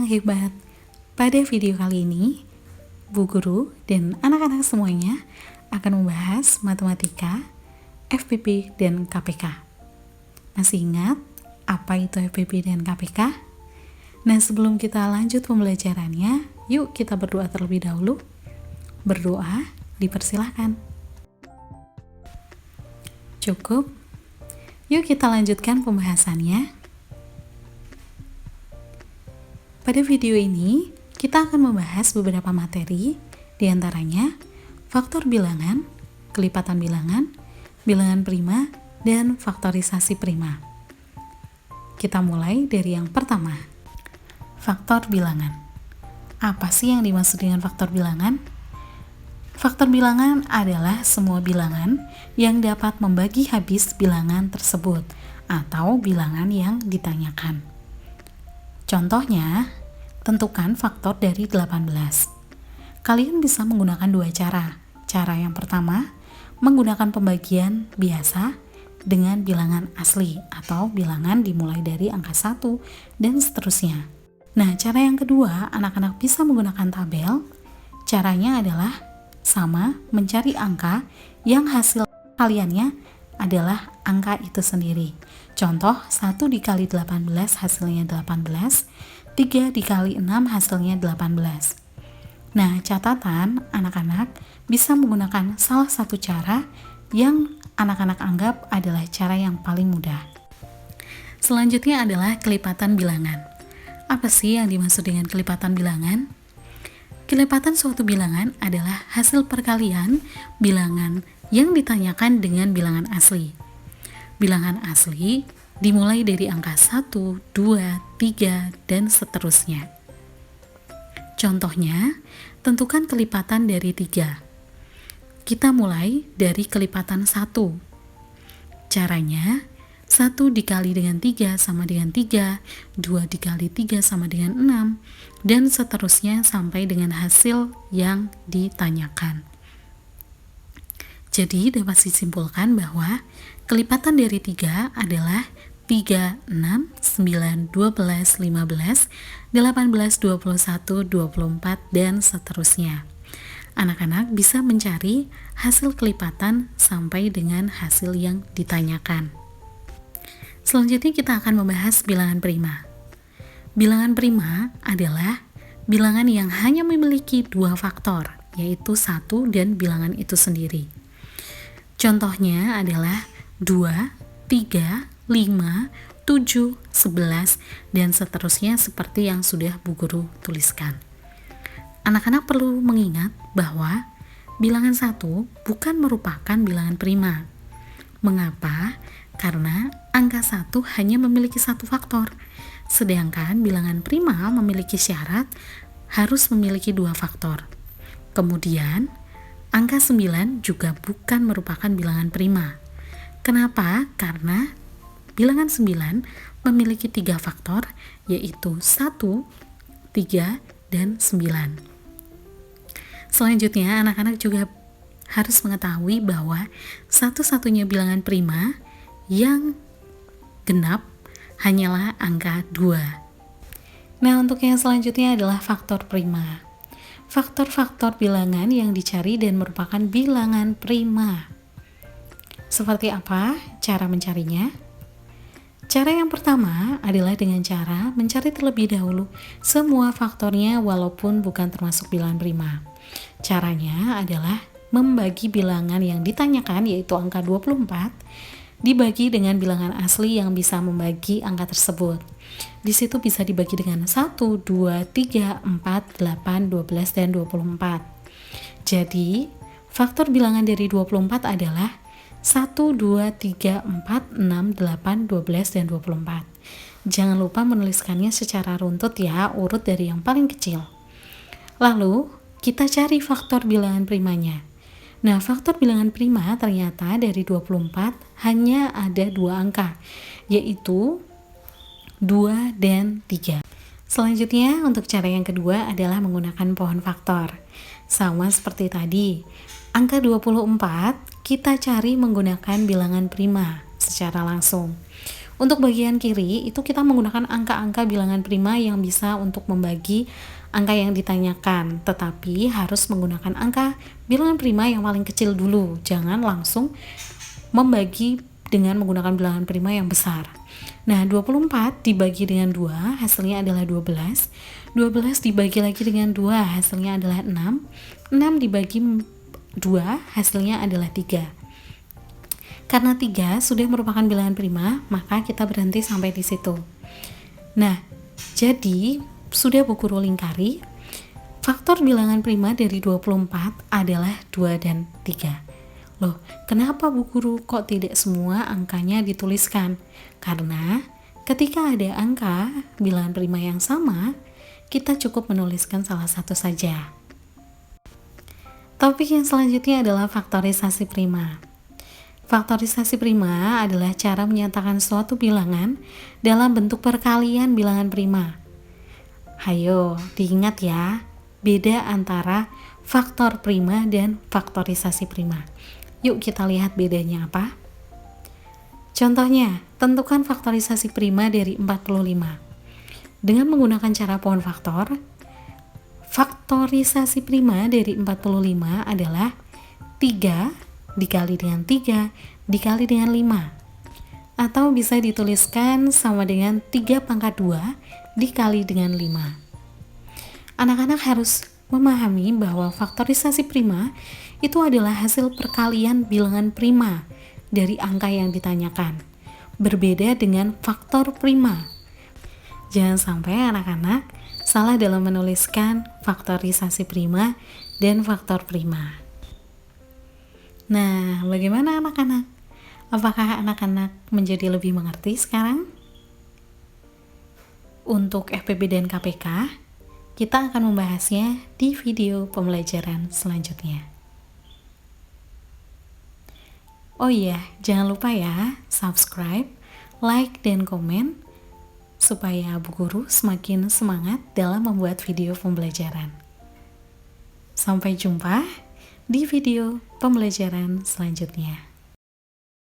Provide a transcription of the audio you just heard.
hebat. Pada video kali ini, Bu Guru dan anak-anak semuanya akan membahas matematika, FPP, dan KPK. Masih ingat apa itu FPP dan KPK? Nah, sebelum kita lanjut pembelajarannya, yuk kita berdoa terlebih dahulu. Berdoa, dipersilahkan. Cukup? Yuk kita lanjutkan pembahasannya. Pada video ini, kita akan membahas beberapa materi, diantaranya faktor bilangan, kelipatan bilangan, bilangan prima, dan faktorisasi prima. Kita mulai dari yang pertama, faktor bilangan. Apa sih yang dimaksud dengan faktor bilangan? Faktor bilangan adalah semua bilangan yang dapat membagi habis bilangan tersebut atau bilangan yang ditanyakan. Contohnya, tentukan faktor dari 18. Kalian bisa menggunakan dua cara. Cara yang pertama, menggunakan pembagian biasa dengan bilangan asli atau bilangan dimulai dari angka 1 dan seterusnya. Nah, cara yang kedua, anak-anak bisa menggunakan tabel. Caranya adalah sama mencari angka yang hasil kaliannya adalah angka itu sendiri. Contoh, 1 dikali 18 hasilnya 18, 3 dikali 6 hasilnya 18. Nah, catatan anak-anak bisa menggunakan salah satu cara yang anak-anak anggap adalah cara yang paling mudah. Selanjutnya adalah kelipatan bilangan. Apa sih yang dimaksud dengan kelipatan bilangan? Kelipatan suatu bilangan adalah hasil perkalian bilangan yang ditanyakan dengan bilangan asli. Bilangan asli dimulai dari angka 1, 2, 3, dan seterusnya. Contohnya, tentukan kelipatan dari 3. Kita mulai dari kelipatan 1. Caranya, 1 dikali dengan 3 sama dengan 3, 2 dikali 3 sama dengan 6, dan seterusnya sampai dengan hasil yang ditanyakan. Jadi dapat disimpulkan bahwa kelipatan dari 3 adalah 3, 6, 9, 12, 15, 18, 21, 24, dan seterusnya. Anak-anak bisa mencari hasil kelipatan sampai dengan hasil yang ditanyakan. Selanjutnya kita akan membahas bilangan prima. Bilangan prima adalah bilangan yang hanya memiliki dua faktor, yaitu 1 dan bilangan itu sendiri. Contohnya adalah 2, 3, 5, 7, 11, dan seterusnya seperti yang sudah Bu Guru tuliskan. Anak-anak perlu mengingat bahwa bilangan 1 bukan merupakan bilangan prima. Mengapa? Karena angka 1 hanya memiliki satu faktor, sedangkan bilangan prima memiliki syarat harus memiliki dua faktor. Kemudian, angka 9 juga bukan merupakan bilangan prima. Kenapa? Karena bilangan 9 memiliki 3 faktor, yaitu 1, 3, dan 9. Selanjutnya, anak-anak juga harus mengetahui bahwa satu-satunya bilangan prima yang genap hanyalah angka 2. Nah, untuk yang selanjutnya adalah faktor prima. Faktor-faktor bilangan yang dicari dan merupakan bilangan prima. Seperti apa cara mencarinya? Cara yang pertama adalah dengan cara mencari terlebih dahulu semua faktornya walaupun bukan termasuk bilangan prima. Caranya adalah membagi bilangan yang ditanyakan, yaitu angka 24, dibagi dengan bilangan asli yang bisa membagi angka tersebut. Di situ bisa dibagi dengan 1, 2, 3, 4, 8, 12, dan 24. Jadi, faktor bilangan dari 24 adalah 1, 2, 3, 4, 6, 8, 12, dan 24. Jangan lupa menuliskannya secara runtut ya, urut dari yang paling kecil. Lalu, kita cari faktor bilangan primanya. Nah, faktor bilangan prima ternyata dari 24 hanya ada dua angka, yaitu 2 dan 3. Selanjutnya, untuk cara yang kedua adalah menggunakan pohon faktor. Sama seperti tadi, angka 24 kita cari menggunakan bilangan prima secara langsung. Untuk bagian kiri itu kita menggunakan angka-angka bilangan prima yang bisa untuk membagi angka yang ditanyakan, tetapi harus menggunakan angka bilangan prima yang paling kecil dulu. Jangan langsung membagi dengan menggunakan bilangan prima yang besar. Nah, 24 dibagi dengan 2 hasilnya adalah 12. 12 dibagi lagi dengan 2 hasilnya adalah 6. 6 dibagi 2 hasilnya adalah 3. Karena 3 sudah merupakan bilangan prima, maka kita berhenti sampai di situ. Nah, jadi sudah Bu Guru lingkari, faktor bilangan prima dari 24 adalah 2 dan 3. Loh, kenapa Bu Guru kok tidak semua angkanya dituliskan? Karena ketika ada angka bilangan prima yang sama, kita cukup menuliskan salah satu saja. Topik yang selanjutnya adalah faktorisasi prima. Faktorisasi prima adalah cara menyatakan suatu bilangan dalam bentuk perkalian bilangan prima. Hayo, diingat ya, beda antara faktor prima dan faktorisasi prima. Yuk kita lihat bedanya apa. Contohnya, tentukan faktorisasi prima dari 45. Dengan menggunakan cara pohon faktor, faktorisasi prima dari 45 adalah 3 dikali dengan 3 dikali dengan 5. Atau bisa dituliskan sama dengan 3 pangkat 2 dikali dengan 5. Anak-anak harus memahami bahwa faktorisasi prima itu adalah hasil perkalian bilangan prima dari angka yang ditanyakan. Berbeda dengan faktor prima. Jangan sampai anak-anak salah dalam menuliskan faktorisasi prima dan faktor prima. Nah, bagaimana anak-anak? Apakah anak-anak menjadi lebih mengerti sekarang? Untuk FPB dan KPK, kita akan membahasnya di video pembelajaran selanjutnya. Oh iya, jangan lupa ya, subscribe, like, dan komen supaya Bu Guru semakin semangat dalam membuat video pembelajaran. Sampai jumpa di video pembelajaran selanjutnya.